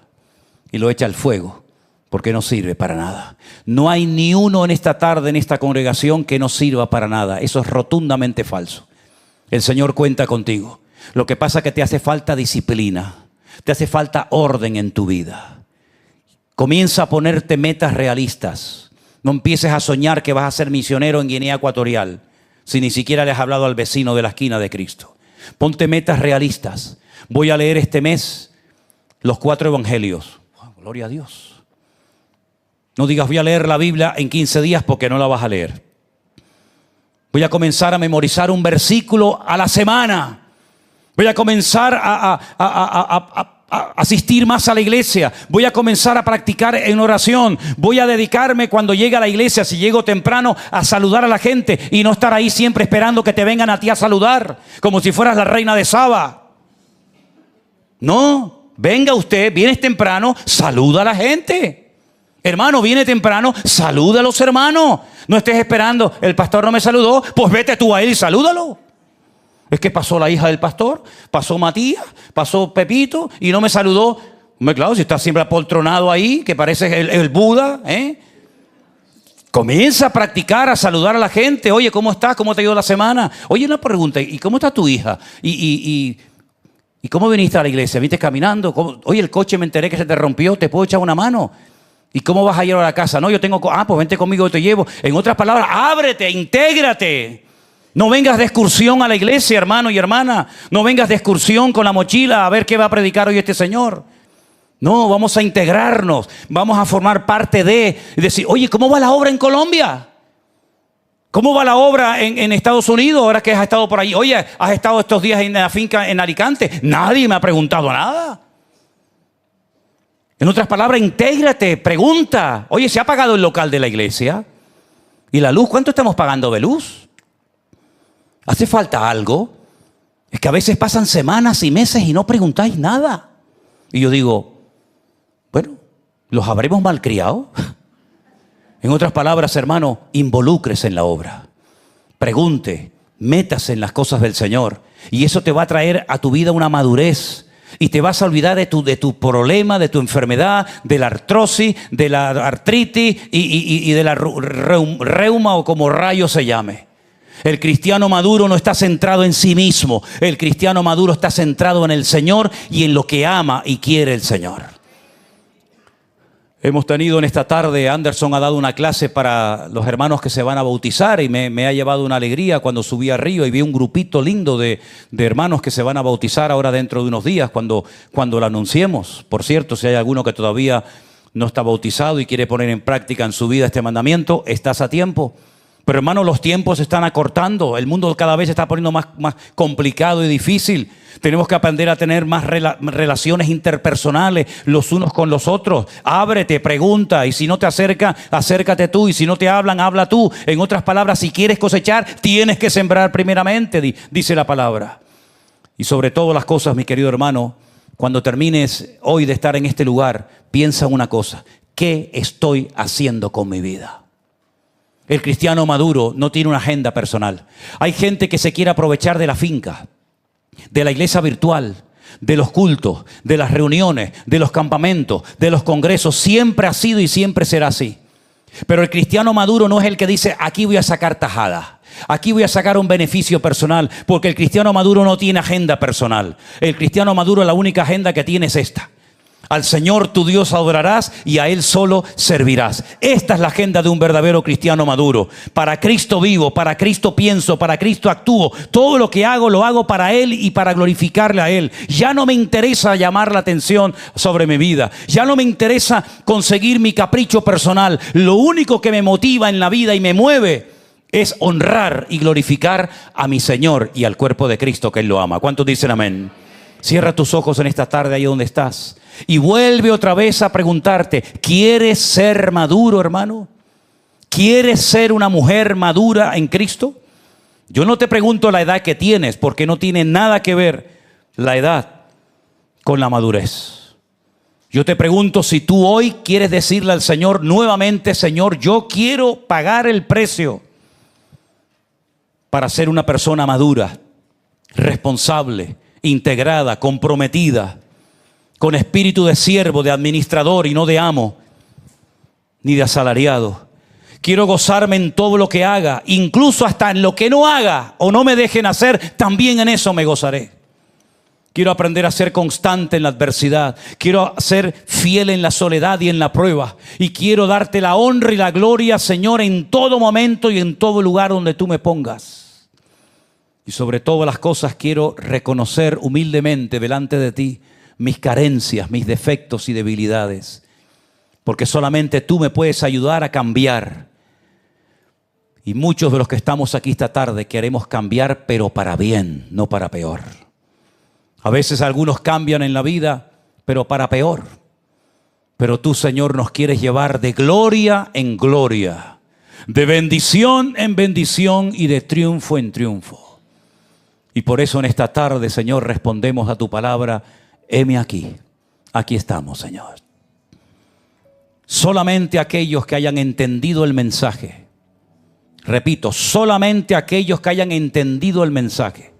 y lo echa al fuego, porque no sirve para nada. No hay ni uno en esta tarde, en esta congregación, que no sirva para nada. Eso es rotundamente falso. El Señor cuenta contigo. Lo que pasa es que te hace falta disciplina, te hace falta orden en tu vida. Comienza a ponerte metas realistas. No empieces a soñar que vas a ser misionero en Guinea Ecuatorial, si ni siquiera le has hablado al vecino de la esquina de Cristo. Ponte metas realistas. Voy a leer este mes los 4 evangelios. Gloria a Dios. No digas voy a leer la Biblia en 15 días porque no la vas a leer. Voy a comenzar a memorizar un versículo a la semana. Voy a comenzar a asistir más a la iglesia. Voy a comenzar a practicar en oración. Voy a dedicarme cuando llegue a la iglesia, si llego temprano, a saludar a la gente y no estar ahí siempre esperando que te vengan a ti a saludar, como si fueras la reina de Saba. No. Venga usted, vienes temprano, saluda a la gente. Hermano, viene temprano, saluda a los hermanos. No estés esperando, el pastor no me saludó, pues vete tú a él y salúdalo. Es que pasó la hija del pastor, pasó Matías, pasó Pepito y no me saludó. Hombre, claro, si está siempre apoltronado ahí, que parece el Buda, Comienza a practicar, a saludar a la gente. Oye, ¿cómo estás? ¿Cómo te ha ido la semana? Oye, una pregunta, ¿y cómo está tu hija? ¿Y cómo viniste a la iglesia? ¿Viniste caminando? Oye, el coche me enteré que se te rompió, ¿te puedo echar una mano? ¿Y cómo vas a ir a la casa? No, yo tengo... pues vente conmigo, yo te llevo. En otras palabras, ábrete, intégrate. No vengas de excursión a la iglesia, hermano y hermana. No vengas de excursión con la mochila a ver qué va a predicar hoy este señor. No, vamos a integrarnos. Vamos a formar parte de... Y decir, oye, ¿cómo va la obra en Colombia? ¿Cómo va la obra en Estados Unidos ahora que has estado por ahí? Oye, ¿has estado estos días en la finca en Alicante? Nadie me ha preguntado nada. En otras palabras, intégrate, pregunta. Oye, ¿se ha pagado el local de la iglesia? ¿Y la luz? ¿Cuánto estamos pagando de luz? ¿Hace falta algo? Es que a veces pasan semanas y meses y no preguntáis nada. Y yo digo, bueno, ¿los habremos malcriado? En otras palabras, hermano, involúcrese en la obra. Pregunte, métase en las cosas del Señor. Y eso te va a traer a tu vida una madurez. Y te vas a olvidar de tu problema, de tu enfermedad, de la artrosis, de la artritis y de la reuma o como rayo se llame. El cristiano maduro no está centrado en sí mismo. El cristiano maduro está centrado en el Señor y en lo que ama y quiere el Señor. Hemos tenido en esta tarde, Anderson ha dado una clase para los hermanos que se van a bautizar y me ha llevado una alegría cuando subí a Río y vi un grupito lindo de hermanos que se van a bautizar ahora dentro de unos días cuando lo anunciemos. Por cierto, si hay alguno que todavía no está bautizado y quiere poner en práctica en su vida este mandamiento, estás a tiempo. Pero hermanos, los tiempos se están acortando, el mundo cada vez se está poniendo más complicado y difícil. Tenemos que aprender a tener más relaciones interpersonales los unos con los otros. Ábrete, pregunta, y si no te acerca, acércate tú, y si no te hablan, habla tú. En otras palabras, si quieres cosechar, tienes que sembrar primeramente, dice la palabra. Y sobre todas las cosas, mi querido hermano, cuando termines hoy de estar en este lugar, piensa una cosa: ¿qué estoy haciendo con mi vida? El cristiano maduro no tiene una agenda personal. Hay gente que se quiere aprovechar de la finca, de la iglesia virtual, de los cultos, de las reuniones, de los campamentos, de los congresos. Siempre ha sido y siempre será así. Pero el cristiano maduro no es el que dice: aquí voy a sacar tajada, aquí voy a sacar un beneficio personal, porque el cristiano maduro no tiene agenda personal. El cristiano maduro, la única agenda que tiene es esta: al Señor tu Dios adorarás y a Él solo servirás. Esta es la agenda de un verdadero cristiano maduro. Para Cristo vivo, para Cristo pienso, para Cristo actúo. Todo lo que hago, lo hago para Él y para glorificarle a Él. Ya no me interesa llamar la atención sobre mi vida. Ya no me interesa conseguir mi capricho personal. Lo único que me motiva en la vida y me mueve es honrar y glorificar a mi Señor y al cuerpo de Cristo, que Él lo ama. ¿Cuántos dicen amén? Cierra tus ojos en esta tarde ahí donde estás y vuelve otra vez a preguntarte: ¿quieres ser maduro, hermano? ¿Quieres ser una mujer madura en Cristo? Yo no te pregunto la edad que tienes, porque no tiene nada que ver la edad con la madurez. Yo te pregunto si tú hoy quieres decirle al Señor nuevamente: Señor, yo quiero pagar el precio para ser una persona madura, responsable, integrada, comprometida, con espíritu de siervo, de administrador y no de amo, ni de asalariado. Quiero gozarme en todo lo que haga, incluso hasta en lo que no haga o no me dejen hacer, también en eso me gozaré. Quiero aprender a ser constante en la adversidad. Quiero ser fiel en la soledad y en la prueba. Y quiero darte la honra y la gloria, Señor, en todo momento y en todo lugar donde tú me pongas. Y sobre todas las cosas quiero reconocer humildemente delante de ti mis carencias, mis defectos y debilidades. Porque solamente tú me puedes ayudar a cambiar. Y muchos de los que estamos aquí esta tarde queremos cambiar, pero para bien, no para peor. A veces algunos cambian en la vida, pero para peor. Pero tú, Señor, nos quieres llevar de gloria en gloria, de bendición en bendición y de triunfo en triunfo. Y por eso en esta tarde, Señor, respondemos a tu palabra: heme aquí, aquí estamos, Señor. Solamente aquellos que hayan entendido el mensaje, repito, solamente aquellos que hayan entendido el mensaje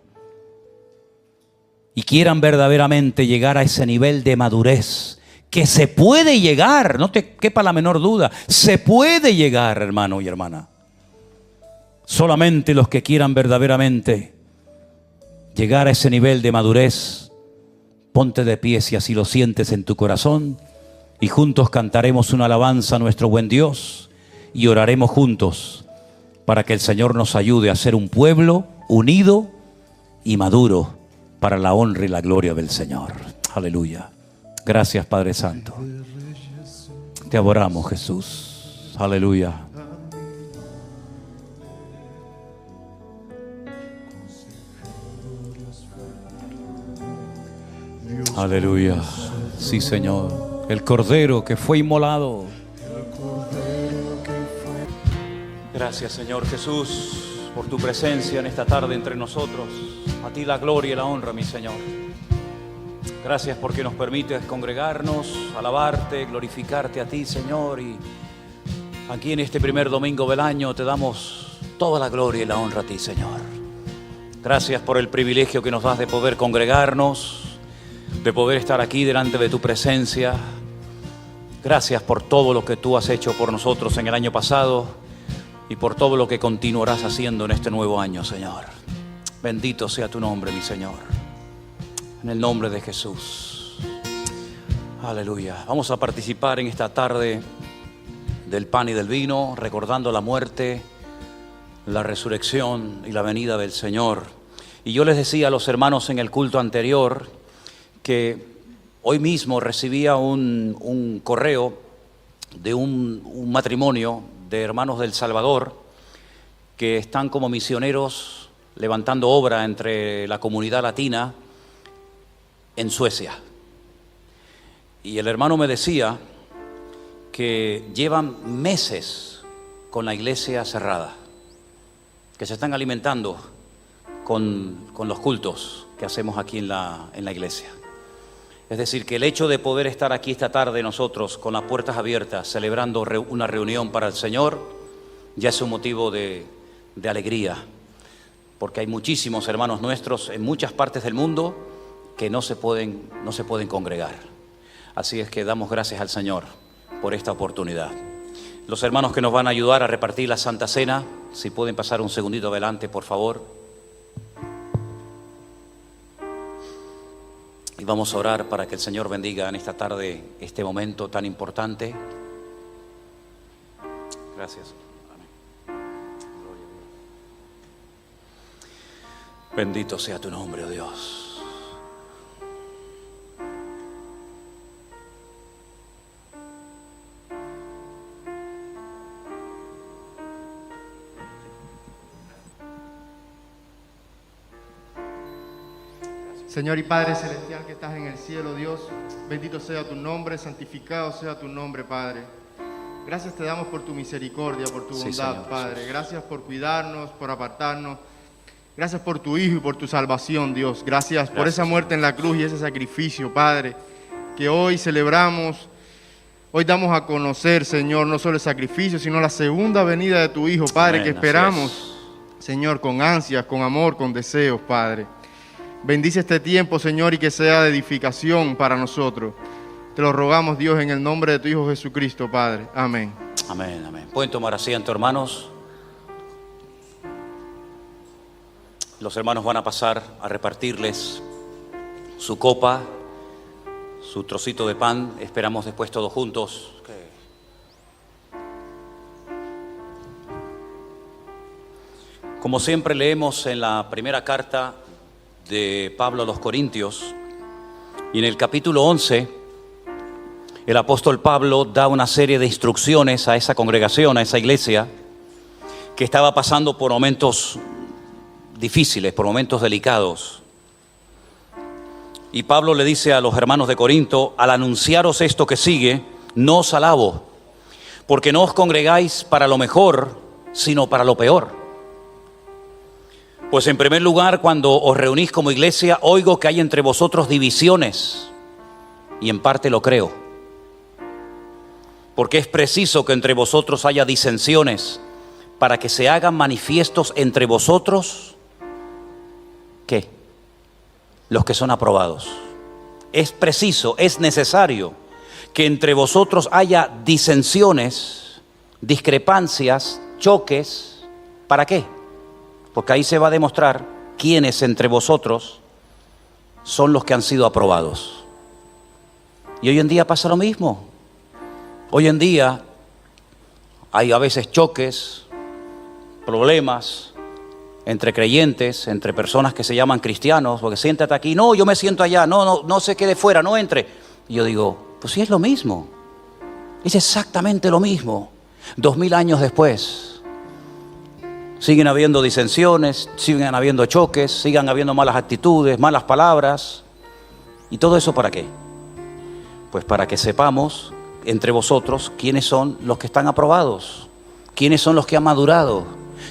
y quieran verdaderamente llegar a ese nivel de madurez, que se puede llegar, no te quepa la menor duda, se puede llegar, hermano y hermana. Solamente los que quieran verdaderamente llegar a ese nivel de madurez, ponte de pie si así lo sientes en tu corazón, y juntos cantaremos una alabanza a nuestro buen Dios y oraremos juntos para que el Señor nos ayude a ser un pueblo unido y maduro para la honra y la gloria del Señor. Aleluya. Gracias, Padre Santo. Te adoramos, Jesús. Aleluya. Aleluya. Sí, Señor. El Cordero que fue inmolado. Gracias, Señor Jesús, por tu presencia en esta tarde entre nosotros. A ti la gloria y la honra, mi Señor. Gracias porque nos permites congregarnos, alabarte, glorificarte a ti, Señor. Y aquí en este primer domingo del año te damos toda la gloria y la honra a ti, Señor. Gracias por el privilegio que nos das de poder congregarnos, de poder estar aquí delante de tu presencia. Gracias por todo lo que tú has hecho por nosotros en el año pasado y por todo lo que continuarás haciendo en este nuevo año, Señor. Bendito sea tu nombre, mi Señor. En el nombre de Jesús. Aleluya. Vamos a participar en esta tarde del pan y del vino, recordando la muerte, la resurrección y la venida del Señor. Y yo les decía a los hermanos en el culto anterior que hoy mismo recibía un correo de un matrimonio de hermanos del Salvador que están como misioneros levantando obra entre la comunidad latina en Suecia. Y el hermano me decía que llevan meses con la iglesia cerrada, que se están alimentando con los cultos que hacemos aquí en la iglesia. Es decir, que el hecho de poder estar aquí esta tarde nosotros con las puertas abiertas, celebrando una reunión para el Señor, ya es un motivo de alegría, porque hay muchísimos hermanos nuestros en muchas partes del mundo que no se pueden congregar. Así es que damos gracias al Señor por esta oportunidad. Los hermanos que nos van a ayudar a repartir la Santa Cena, si pueden pasar un segundito adelante, por favor. Y vamos a orar para que el Señor bendiga en esta tarde este momento tan importante. Gracias. Amén. Bendito sea tu nombre, oh Dios. Señor y Padre Celestial que estás en el cielo, Dios, bendito sea tu nombre, santificado sea tu nombre, Padre. Gracias te damos por tu misericordia, por tu bondad, Señor, Padre. Jesús. Gracias por cuidarnos, por apartarnos. Gracias por tu Hijo y por tu salvación, Dios. Gracias por esa muerte en la cruz y ese sacrificio, Padre, que hoy celebramos. Hoy damos a conocer, Señor, no solo el sacrificio, sino la segunda venida de tu Hijo, Padre, amén, que esperamos, Señor, con ansias, con amor, con deseos, Padre. Bendice este tiempo, Señor, y que sea de edificación para nosotros. Te lo rogamos, Dios, en el nombre de tu Hijo Jesucristo, Padre. Amén. Amén, amén. Pueden tomar asiento, hermanos. Los hermanos van a pasar a repartirles su copa, su trocito de pan. Esperamos después todos juntos. Como siempre leemos en la primera carta de Pablo a los Corintios, y en el capítulo 11 el apóstol Pablo da una serie de instrucciones a esa congregación, a esa iglesia que estaba pasando por momentos difíciles, por momentos delicados. Y Pablo le dice a los hermanos de Corinto: al anunciaros esto que sigue, no os alabo, porque no os congregáis para lo mejor, sino para lo peor. Pues en primer lugar, cuando os reunís como iglesia, oigo que hay entre vosotros divisiones, y en parte lo creo. Porque es preciso que entre vosotros haya disensiones, para que se hagan manifiestos entre vosotros, ¿qué? Los que son aprobados. Es preciso, es necesario que entre vosotros haya disensiones, discrepancias, choques. ¿Para qué? Porque ahí se va a demostrar quiénes entre vosotros son los que han sido aprobados. Y hoy en día pasa lo mismo. Hoy en día hay a veces choques, problemas entre creyentes, entre personas que se llaman cristianos, porque siéntate aquí, no, yo me siento allá, no se quede fuera, no entre. Y yo digo, pues sí, es lo mismo, es exactamente lo mismo. 2000 años después, siguen habiendo disensiones, siguen habiendo choques, siguen habiendo malas actitudes, malas palabras. ¿Y todo eso para qué? Pues para que sepamos entre vosotros quiénes son los que están aprobados, quiénes son los que han madurado,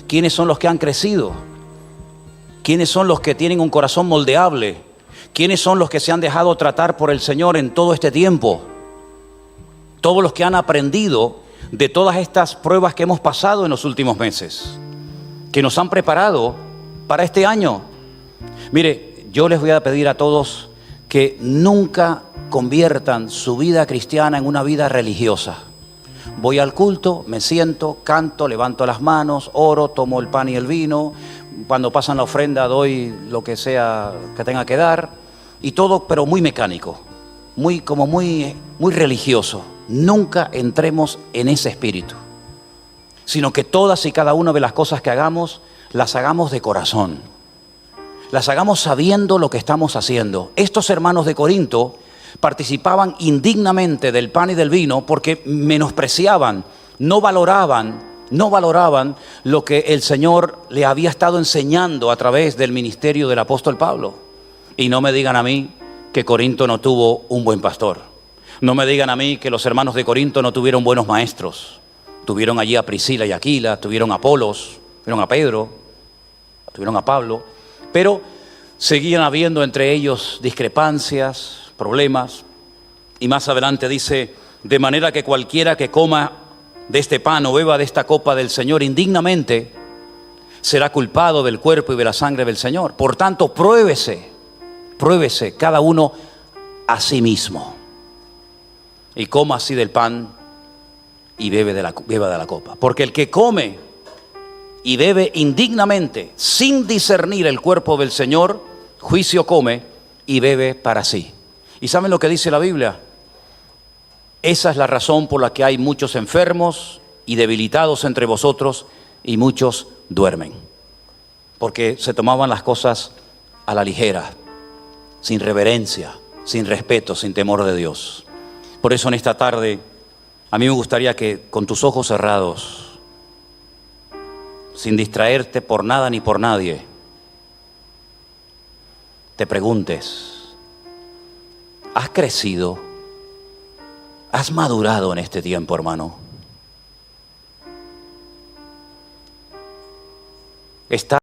quiénes son los que han crecido, quiénes son los que tienen un corazón moldeable, quiénes son los que se han dejado tratar por el Señor en todo este tiempo, todos los que han aprendido de todas estas pruebas que hemos pasado en los últimos meses, que nos han preparado para este año. Mire, yo les voy a pedir a todos que nunca conviertan su vida cristiana en una vida religiosa. Voy al culto, me siento, canto, levanto las manos, oro, tomo el pan y el vino. Cuando pasan la ofrenda doy lo que sea que tenga que dar. Y todo, pero muy mecánico, muy religioso. Nunca entremos en ese espíritu, sino que todas y cada una de las cosas que hagamos, las hagamos de corazón. Las hagamos sabiendo lo que estamos haciendo. Estos hermanos de Corinto participaban indignamente del pan y del vino porque menospreciaban, no valoraban lo que el Señor le había estado enseñando a través del ministerio del apóstol Pablo. Y no me digan a mí que Corinto no tuvo un buen pastor. No me digan a mí que los hermanos de Corinto no tuvieron buenos maestros. Tuvieron allí a Priscila y Aquila, tuvieron a Apolos, tuvieron a Pedro, tuvieron a Pablo, pero seguían habiendo entre ellos discrepancias, problemas. Y más adelante dice: de manera que cualquiera que coma de este pan o beba de esta copa del Señor indignamente, será culpado del cuerpo y de la sangre del Señor. Por tanto, pruébese cada uno a sí mismo, y coma así del pan y beba de la copa. Porque el que come y bebe indignamente, sin discernir el cuerpo del Señor, juicio come y bebe para sí. ¿Y saben lo que dice la Biblia? Esa es la razón por la que hay muchos enfermos y debilitados entre vosotros, y muchos duermen. Porque se tomaban las cosas a la ligera, sin reverencia, sin respeto, sin temor de Dios. Por eso en esta tarde, a mí me gustaría que con tus ojos cerrados, sin distraerte por nada ni por nadie, te preguntes: ¿has crecido? ¿Has madurado en este tiempo, hermano? ¿Estás